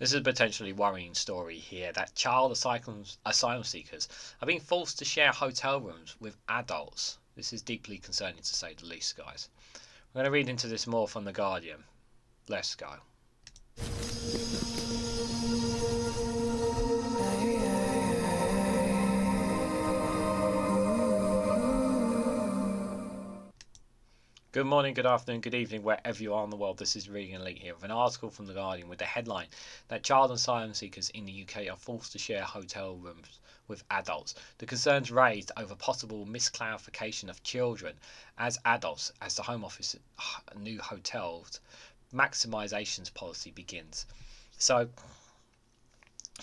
This is a potentially worrying story here that child asylum seekers are being forced to share hotel rooms with adults. This is deeply concerning, to say the least, guys. We're going to read into this more from The Guardian. Let's go. Good morning, good afternoon, good evening, wherever you are in the world. This is REGANELITE here with an article from The Guardian with the headline that child asylum seekers in the UK are forced to share hotel rooms with adults. The concerns raised over possible misclassification of children as adults as the Home Office new hotels maximisation policy begins. So,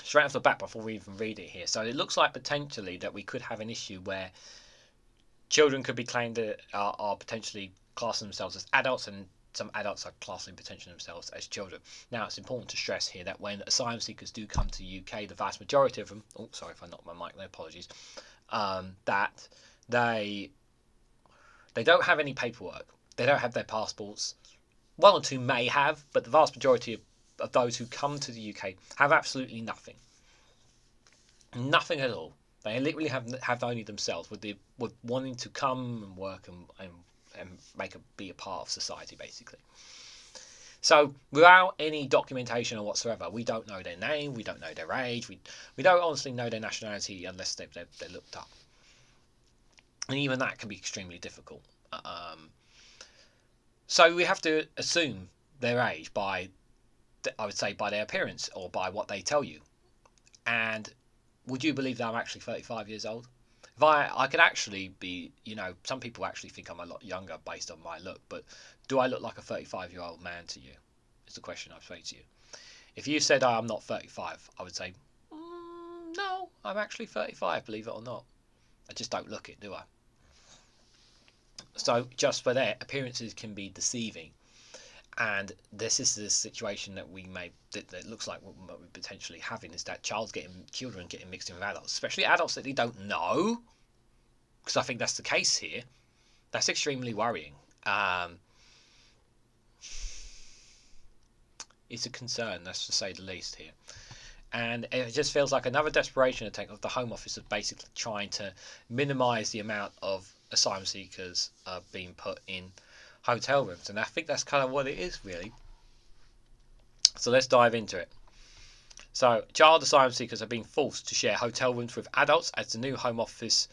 straight off the bat, before we even read it here, so it looks like potentially that we could have an issue where children could be claimed that are potentially classing themselves as adults, and some adults are classing potentially themselves as children. Now, it's important to stress here that when asylum seekers do come to the UK, the vast majority of them, oh, sorry if I knocked my mic there, apologies, that they don't have any paperwork. They don't have their passports. One or two may have, but the vast majority of those who come to the UK have absolutely nothing. Nothing at all. They literally have only themselves, with wanting to come and work and be a part of society, basically. So without any documentation or whatsoever, we don't know their name, we don't know their age, we don't honestly know their nationality unless they're looked up, and even that can be extremely difficult. So we have to assume their age by, I would say, by their appearance or by what they tell you. And would you believe that I'm actually 35 years old? If I could actually be, some people actually think I'm a lot younger based on my look, but do I look like a 35-year-old man to you? Is the question I've phrased to you. If you said I'm not 35, I would say, no, I'm actually 35, believe it or not. I just don't look it, do I? So just for that, appearances can be deceiving. And this is the situation that that looks like what we're potentially having, is that children getting mixed in with adults, especially adults that they don't know, because I think that's the case here. That's extremely worrying. It's a concern, that's to say the least here. And it just feels like another desperation attack of the Home Office of basically trying to minimise the amount of asylum seekers being put in hotel rooms, and I think that's kind of what it is, really. So let's dive into it. So child asylum seekers are being forced to share hotel rooms with adults as the Home Office's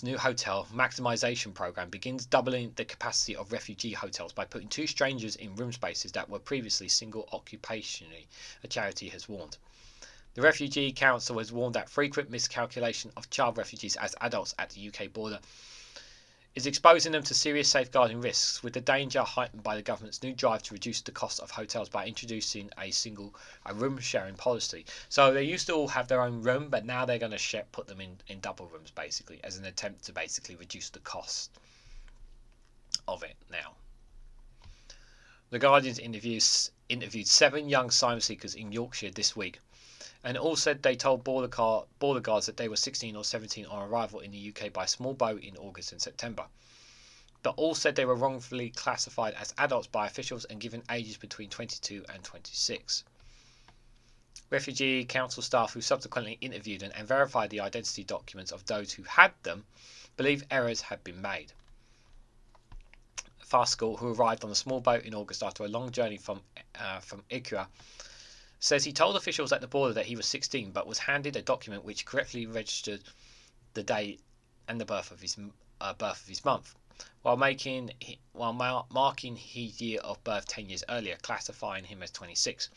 new hotel maximisation program begins doubling the capacity of refugee hotels by putting two strangers in room spaces that were previously single occupancy, a charity has warned. The Refugee Council has warned that frequent miscalculation of child refugees as adults at the UK border is exposing them to serious safeguarding risks, with the danger heightened by the government's new drive to reduce the cost of hotels by introducing a room sharing policy. So they used to all have their own room, but now they're going to put them in double rooms, basically, as an attempt to basically reduce the cost of it now. The Guardian's interviewed 7 young asylum seekers in Yorkshire this week, and all said they told border guards that they were 16 or 17 on arrival in the UK by small boat in August and September. But all said they were wrongfully classified as adults by officials and given ages between 22 and 26. Refugee Council staff who subsequently interviewed and verified the identity documents of those who had them believe errors had been made. Farskell, who arrived on a small boat in August after a long journey from Ikea, says he told officials at the border that he was 16, but was handed a document which correctly registered the date and the birth of his month, while marking his year of birth 10 years earlier, classifying him as 26.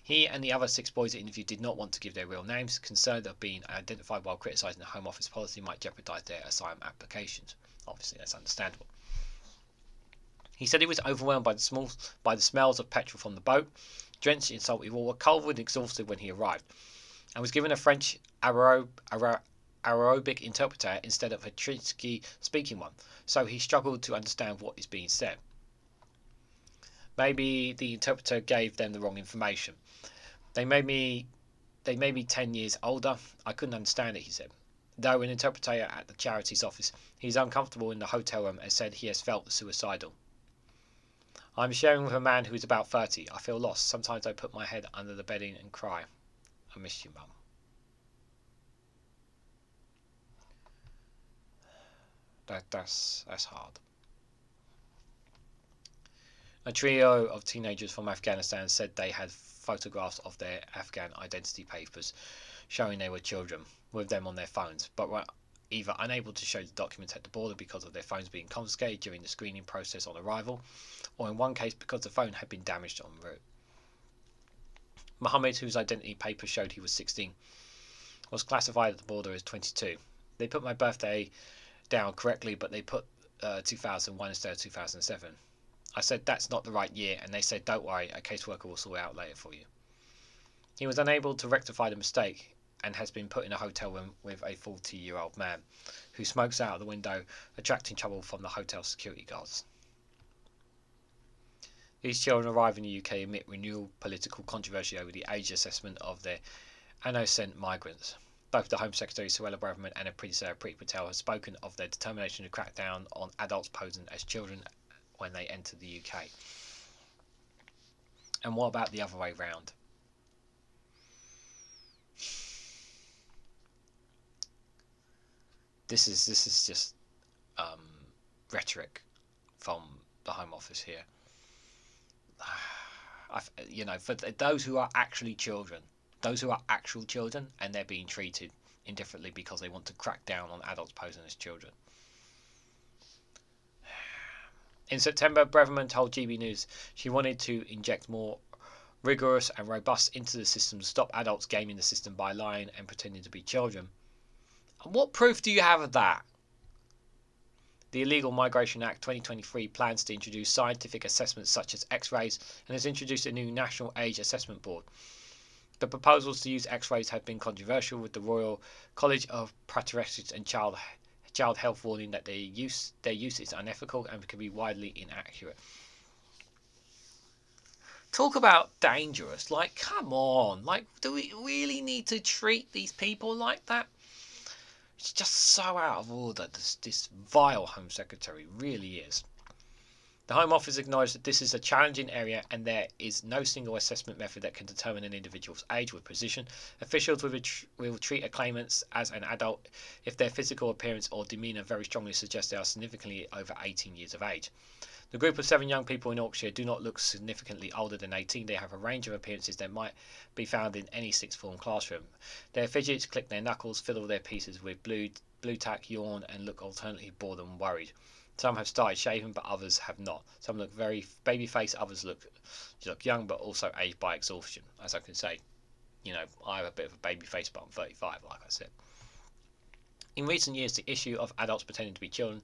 He and the other 6 boys interviewed did not want to give their real names, concerned of being identified while criticising the Home Office policy might jeopardise their asylum applications. Obviously, that's understandable. He said he was overwhelmed by the smells of petrol from the boat, drenched in salty water, cold and exhausted when he arrived, and was given a French Arabic interpreter instead of a tricky speaking one, so he struggled to understand what is being said. Maybe the interpreter gave them the wrong information. They made me 10 years older. I couldn't understand it, he said. Though an interpreter at the charity's office, he is uncomfortable in the hotel room and said he has felt suicidal. I'm sharing with a man who is about 30. I feel lost. Sometimes I put my head under the bedding and cry. I miss you, Mum. That's hard. A trio of teenagers from Afghanistan said they had photographs of their Afghan identity papers showing they were children with them on their phones, but were either unable to show the documents at the border because of their phones being confiscated during the screening process on arrival, or in one case because the phone had been damaged en route. Mohammed, whose identity papers showed he was 16, was classified at the border as 22. They put my birthday down correctly, but they put 2001 instead of 2007. I said that's not the right year, and they said don't worry, a caseworker will sort it out later for you. He was unable to rectify the mistake and has been put in a hotel room with a 40-year-old man who smokes out of the window, attracting trouble from the hotel security guards. These children arrive in the UK amid renewed political controversy over the age assessment of their innocent migrants. Both the Home Secretary Suella Braverman and her predecessor Priti Patel have spoken of their determination to crack down on adults posing as children when they enter the UK. And what about the other way round? This is just rhetoric from the Home Office here. For those who are actually children, those who are actual children, and they're being treated indifferently because they want to crack down on adults posing as children. In September, Braverman told GB News she wanted to inject more rigorous and robust into the system to stop adults gaming the system by lying and pretending to be children. And what proof do you have of that? The Illegal Migration Act 2023 plans to introduce scientific assessments such as X-rays and has introduced a new National Age Assessment Board. The proposals to use X-rays have been controversial, with the Royal College of Paediatrics and Child Health warning that their use is unethical and can be widely inaccurate. Talk about dangerous. Like, come on. Like, do we really need to treat these people like that? It's just so out of order, this vile Home Secretary really is. The Home Office acknowledged that this is a challenging area and there is no single assessment method that can determine an individual's age with precision. Officials will treat a claimant as an adult if their physical appearance or demeanour very strongly suggests they are significantly over 18 years of age. The group of 7 young people in Yorkshire do not look significantly older than 18. They have a range of appearances that might be found in any sixth form classroom. They fidget, click their knuckles, fiddle their pieces with blue tack, yawn and look alternately bored and worried. Some have started shaving, but others have not. Some look very baby-faced, others look young, but also aged by exhaustion. As I can say, I have a bit of a baby face, but I'm 35, like I said. In recent years, the issue of adults pretending to be children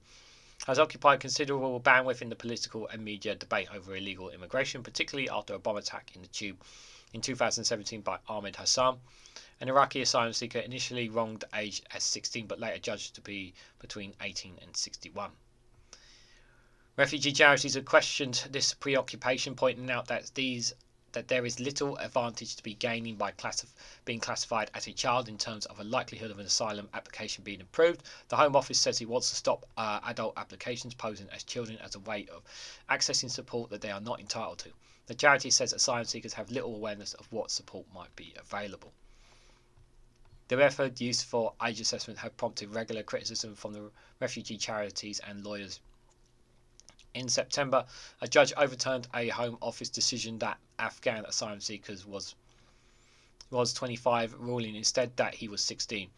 has occupied considerable bandwidth in the political and media debate over illegal immigration, particularly after a bomb attack in the Tube in 2017 by Ahmed Hassan, an Iraqi asylum seeker initially wronged aged as 16 but later judged to be between 18 and 61. Refugee charities have questioned this preoccupation, pointing out that there is little advantage to be gaining by being classified as a child in terms of a likelihood of an asylum application being approved. The Home Office says it wants to stop adult applications posing as children as a way of accessing support that they are not entitled to. The charity says asylum seekers have little awareness of what support might be available. The method used for age assessment have prompted regular criticism from the refugee charities and lawyers. In September, a judge overturned a Home Office decision that Afghan asylum seekers was 25, ruling instead that he was 16,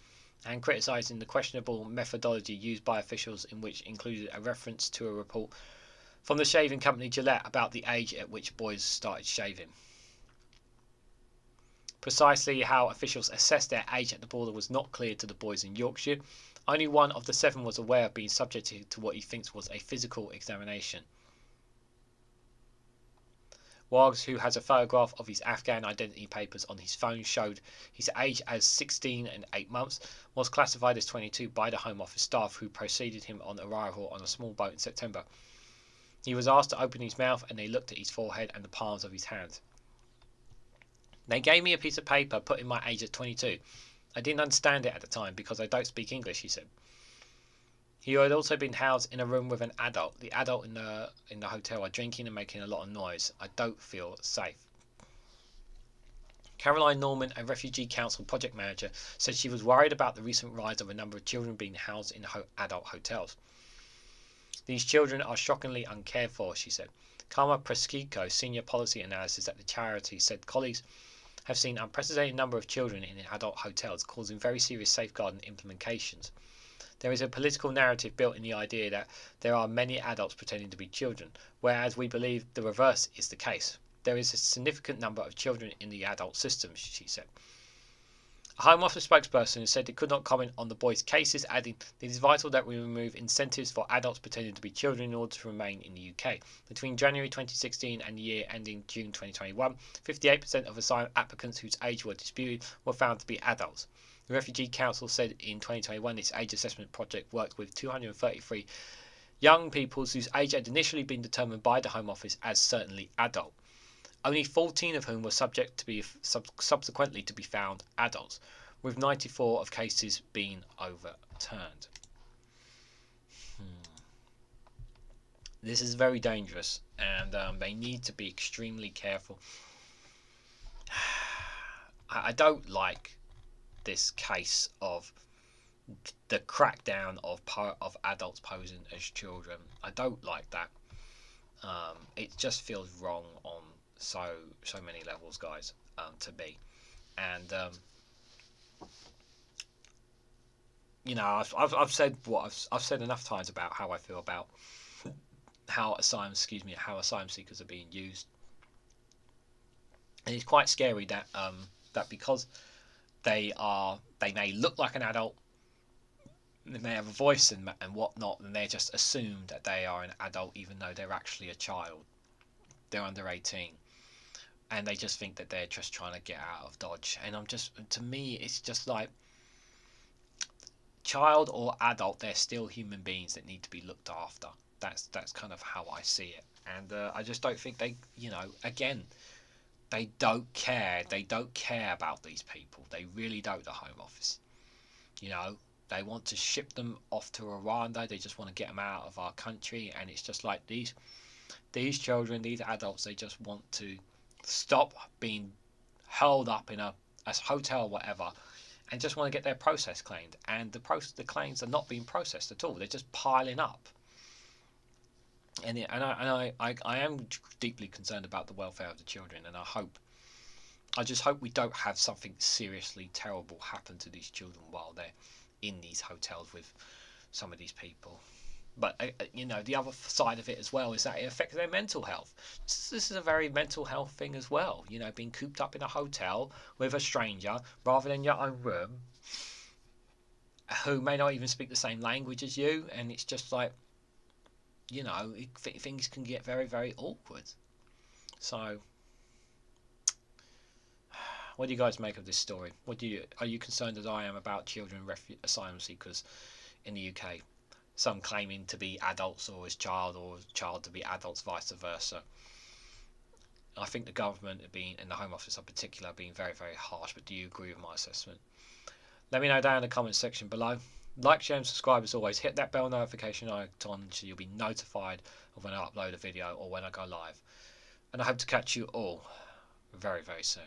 and criticising the questionable methodology used by officials, in which included a reference to a report from the shaving company Gillette about the age at which boys started shaving. Precisely how officials assessed their age at the border was not clear to the boys in Yorkshire. Only one of the 7 was aware of being subjected to what he thinks was a physical examination. Wags, who has a photograph of his Afghan identity papers on his phone, showed his age as 16 and 8 months, was classified as 22 by the Home Office staff who preceded him on arrival on a small boat in September. He was asked to open his mouth and they looked at his forehead and the palms of his hands. They gave me a piece of paper putting my age at 22. I didn't understand it at the time because I don't speak English, he said. He had also been housed in a room with an adult. The adult in the hotel are drinking and making a lot of noise. I don't feel safe. Caroline Norman, a Refugee Council project manager, said she was worried about the recent rise of a number of children being housed in adult hotels. These children are shockingly uncared for, she said. Karma Preskico, senior policy analyst at the charity, said colleagues have seen an unprecedented number of children in adult hotels, causing very serious safeguarding implications. There is a political narrative built in the idea that there are many adults pretending to be children, whereas we believe the reverse is the case. There is a significant number of children in the adult system, she said. A Home Office spokesperson said it could not comment on the boys' cases, adding, "It is vital that we remove incentives for adults pretending to be children in order to remain in the UK." Between January 2016 and the year ending June 2021, 58% of asylum applicants whose age were disputed were found to be adults. The Refugee Council said in 2021 its age assessment project worked with 233 young people whose age had initially been determined by the Home Office as certainly adult, only 14 of whom were subject to be subsequently to be found adults, with 94 of cases being overturned. This is very dangerous, and they need to be extremely careful. I don't like this case of the crackdown of adults posing as children. I don't like that. It just feels wrong on so many levels, guys, to me. And I've said what I've said enough times about how I feel about how asylum seekers are being used, and it's quite scary that that because they may look like an adult, they may have a voice and whatnot, and they're just assumed that they are an adult even though they're actually a child. They're under 18, and they just think that they're just trying to get out of Dodge. And to me, it's just like, child or adult, they're still human beings that need to be looked after. That's kind of how I see it, and I just don't think again, they don't care. They don't care about these people. They really don't. The Home Office, they want to ship them off to Rwanda. They just want to get them out of our country, and it's just like these children, these adults, they just want to stop being held up in a hotel or whatever, and just want to get their process claimed. And the claims are not being processed at all. They're just piling up. And I am deeply concerned about the welfare of the children, and I just hope we don't have something seriously terrible happen to these children while they're in these hotels with some of these people. But the other side of it as well is that it affects their mental health. This is a very mental health thing as well. Being cooped up in a hotel with a stranger rather than your own room, who may not even speak the same language as you, and it's just like, things can get very, very awkward. So, what do you guys make of this story? Are you concerned as I am about children asylum seekers in the UK? Some claiming to be adults or child to be adults, vice versa. I think the government and the Home Office in particular are being very, very harsh. But do you agree with my assessment? Let me know down in the comments section below. Like, share and subscribe as always. Hit that bell notification icon so you'll be notified of when I upload a video or when I go live. And I hope to catch you all very, very soon.